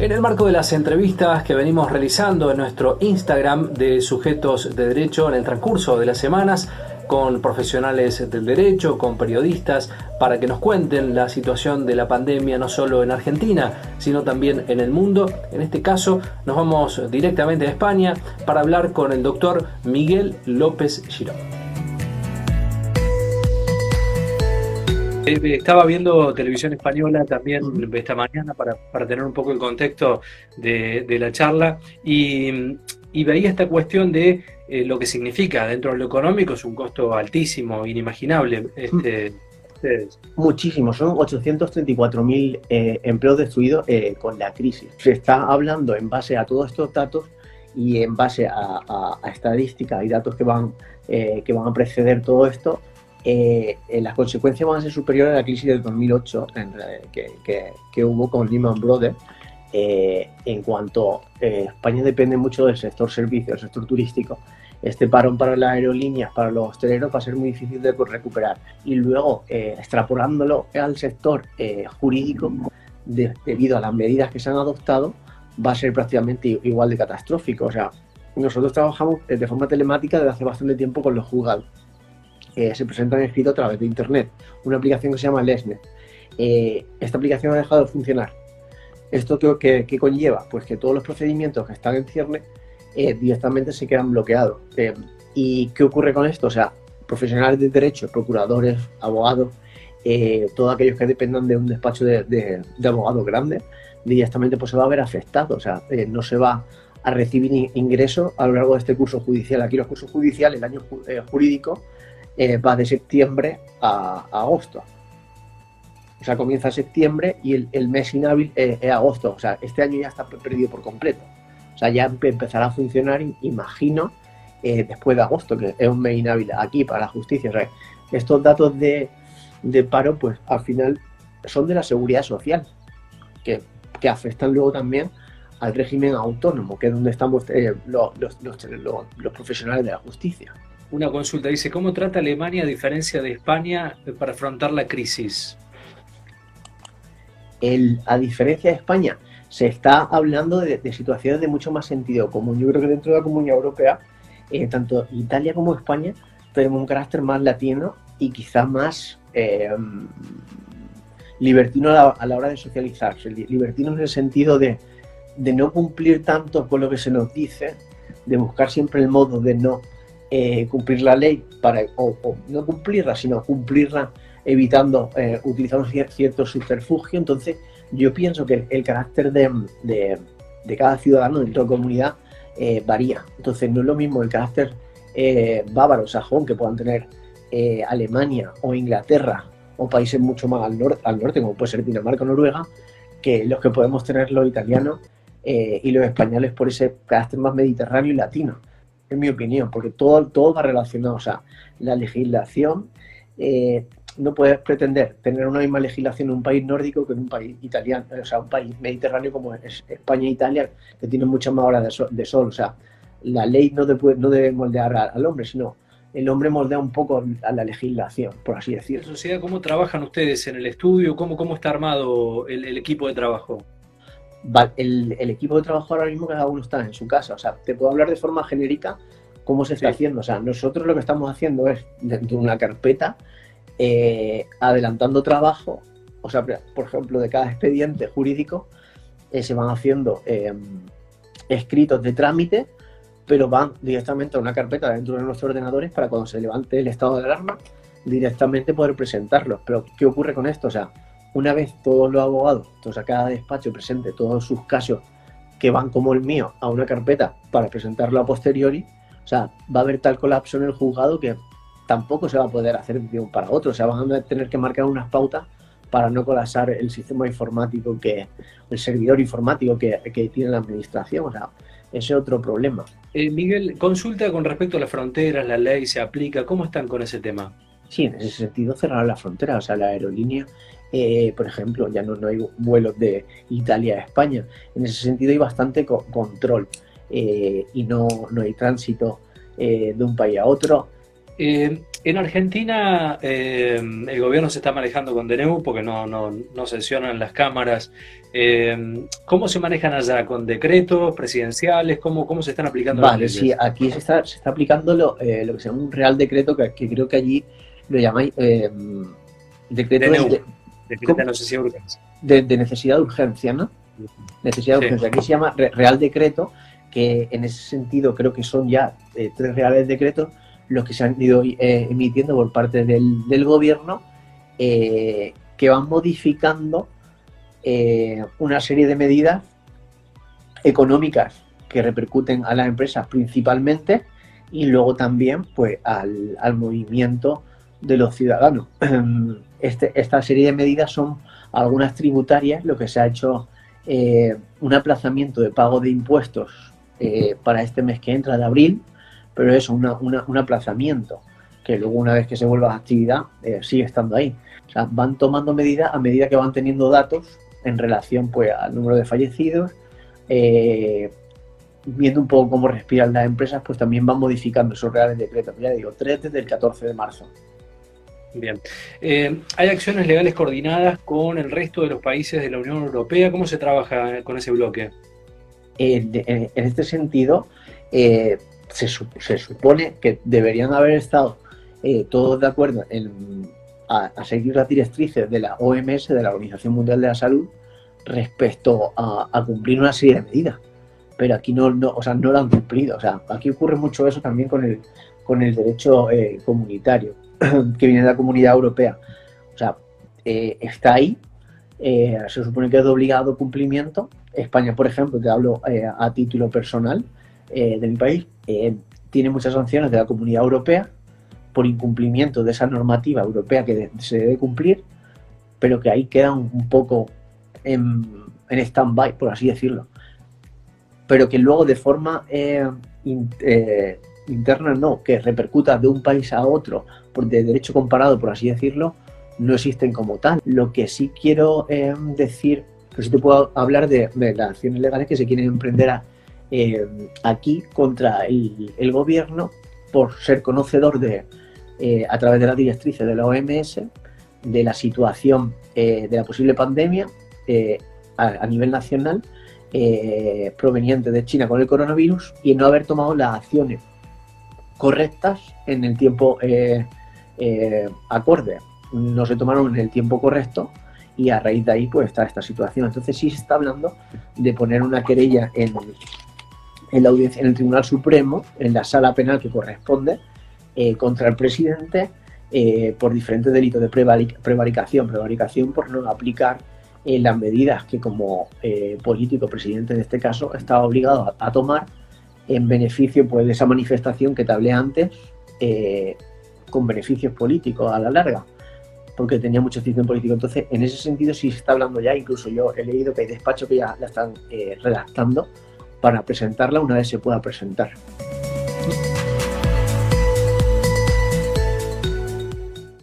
En el marco de las entrevistas que venimos realizando en nuestro Instagram de Sujetos de Derecho en el transcurso de las semanas, con profesionales del derecho, con periodistas, para que nos cuenten la situación de la pandemia no solo en Argentina, sino también en el mundo. En este caso nos vamos directamente a España para hablar con el doctor Miguel López Girón. Estaba viendo televisión española también esta mañana para tener un poco el contexto de la charla y veía esta cuestión de lo que significa dentro de lo económico. Es un costo altísimo, inimaginable. Muchísimo, son 834.000 empleos destruidos con la crisis. Se está hablando en base a todos estos datos y en base a estadísticas y datos que van a preceder todo esto. Las consecuencias van a ser superiores a la crisis del 2008 que hubo con Lehman Brothers. En cuanto España depende mucho del sector servicios, del sector turístico, este parón para las aerolíneas, para los hosteleros, va a ser muy difícil de recuperar. Y luego, extrapolándolo al sector jurídico, debido a las medidas que se han adoptado, va a ser prácticamente igual de catastrófico. O sea, nosotros trabajamos de forma telemática desde hace bastante tiempo con los juzgados. Se presentan escritos a través de internet, una aplicación que se llama Lesnet. Esta aplicación ha dejado de funcionar. ¿Esto qué conlleva? Pues que todos los procedimientos que están en cierne directamente se quedan bloqueados. ¿Y qué ocurre con esto? O sea, profesionales de derecho, procuradores, abogados, todos aquellos que dependan de un despacho de abogados grandes, directamente pues se va a ver afectado. O sea, no se va a recibir ingresos a lo largo de este curso judicial. Aquí los cursos judiciales, el año jurídico, va de septiembre a agosto. O sea, comienza septiembre y el mes inhábil es agosto. O sea, este año ya está perdido por completo. O sea, ya empezará a funcionar, imagino, después de agosto, que es un mes inhábil aquí para la justicia. O sea, estos datos de paro, pues al final son de la seguridad social, que afectan luego también al régimen autónomo, que es donde estamos los profesionales de la justicia. Una consulta, dice, ¿cómo trata Alemania a diferencia de España para afrontar la crisis? A diferencia de España, se está hablando de situaciones de mucho más sentido común. Yo creo que dentro de la Comunidad Europea, tanto Italia como España, tenemos un carácter más latino y quizá más libertino a la hora de socializarse. Libertino en el sentido de no cumplir tanto con lo que se nos dice, de buscar siempre el modo de no cumplir la ley o no cumplirla, sino cumplirla evitando, utilizando ciertos subterfugios. Entonces yo pienso que el carácter de cada ciudadano dentro de la comunidad varía. Entonces no es lo mismo el carácter bávaro, sajón, que puedan tener Alemania o Inglaterra o países mucho más al norte, como puede ser Dinamarca o Noruega, que los que podemos tener los italianos y los españoles, por ese carácter más mediterráneo y latino, en mi opinión, porque todo va relacionado. O sea, la legislación, no puedes pretender tener una misma legislación en un país nórdico que en un país italiano, o sea, un país mediterráneo como es España e Italia, que tienen muchas más horas de sol. O sea, la ley no debe moldear al hombre, sino el hombre moldea un poco a la legislación, por así decirlo. ¿La sociedad, cómo trabajan ustedes en el estudio? ¿Cómo está armado el equipo de trabajo? El equipo de trabajo ahora mismo cada uno está en su casa. O sea, te puedo hablar de forma genérica cómo se está haciendo. O sea, nosotros lo que estamos haciendo es dentro de una carpeta, adelantando trabajo. O sea, por ejemplo, de cada expediente jurídico se van haciendo escritos de trámite, pero van directamente a una carpeta dentro de nuestros ordenadores para cuando se levante el estado de alarma directamente poder presentarlos. Pero ¿qué ocurre con esto? O sea, una vez todos los abogados, entonces a cada despacho presente todos sus casos que van como el mío a una carpeta para presentarlo a posteriori, o sea, va a haber tal colapso en el juzgado que tampoco se va a poder hacer de un para otro. O sea, van a tener que marcar unas pautas para no colapsar el sistema informático, el servidor informático que tiene la administración. O sea, ese es otro problema. Miguel, consulta con respecto a las fronteras, la ley se aplica, ¿cómo están con ese tema? Sí, en ese sentido cerrar las fronteras. O sea, la aerolínea, por ejemplo, ya no hay vuelos de Italia a España. En ese sentido hay bastante control y no hay tránsito de un país a otro. En Argentina el gobierno se está manejando con DNU porque no sesionan las cámaras. ¿Cómo se manejan allá? ¿Con decretos presidenciales? ¿Cómo se están aplicando las Vale, sí, leyes? aquí se está aplicando lo que se llama un Real Decreto, que creo que allí lo llamáis decreto DNU, decreta ¿cómo? necesidad de urgencia. De necesidad de urgencia, ¿no? Necesidad de Sí, urgencia. Aquí se llama Real Decreto, que en ese sentido creo que son ya tres reales decretos los que se han ido emitiendo por parte del gobierno, que van modificando una serie de medidas económicas que repercuten a las empresas principalmente, y luego también pues al movimiento de los ciudadanos. Esta serie de medidas son algunas tributarias, lo que se ha hecho un aplazamiento de pago de impuestos para este mes que entra de abril, pero es un aplazamiento que luego, una vez que se vuelva a actividad, sigue estando ahí. O sea, van tomando medidas a medida que van teniendo datos en relación pues al número de fallecidos, viendo un poco cómo respiran las empresas, pues también van modificando esos reales decretos. Ya digo, 3 desde el 14 de marzo. bien. ¿Hay acciones legales coordinadas con el resto de los países de la Unión Europea? ¿Cómo se trabaja con ese bloque? En este sentido, se supone que deberían haber estado todos de acuerdo a seguir las directrices de la OMS, de la Organización Mundial de la Salud, respecto a cumplir una serie de medidas. Pero aquí o sea, no lo han cumplido. O sea, aquí ocurre mucho eso también con el derecho comunitario, que viene de la Comunidad Europea. O sea, está ahí, se supone que es de obligado cumplimiento. España, por ejemplo, te hablo a título personal de mi país, tiene muchas sanciones de la Comunidad Europea por incumplimiento de esa normativa europea que se debe cumplir, pero que ahí quedan un poco en stand-by, por así decirlo. Pero que luego de forma interna no, que repercuta de un país a otro de derecho comparado, por así decirlo, no existen como tal. Lo que sí quiero decir, que sí te puedo hablar de las acciones legales que se quieren emprender aquí contra el gobierno por ser conocedor a través de las directrices de la OMS, de la situación de la posible pandemia a nivel nacional, proveniente de China con el coronavirus, y no haber tomado las acciones correctas en el tiempo acorde. No se tomaron en el tiempo correcto y a raíz de ahí pues está esta situación. Entonces sí se está hablando de poner una querella en la audiencia, en el Tribunal Supremo, en la sala penal que corresponde, contra el presidente por diferentes delitos de prevaricación por no aplicar las medidas que como político, presidente en este caso, estaba obligado a tomar en beneficio pues, de esa manifestación que te hablé antes, con beneficios políticos a la larga, porque tenía mucha afición política. Entonces, en ese sentido sí se está hablando ya, incluso yo he leído que hay despachos que ya la están redactando para presentarla una vez se pueda presentar.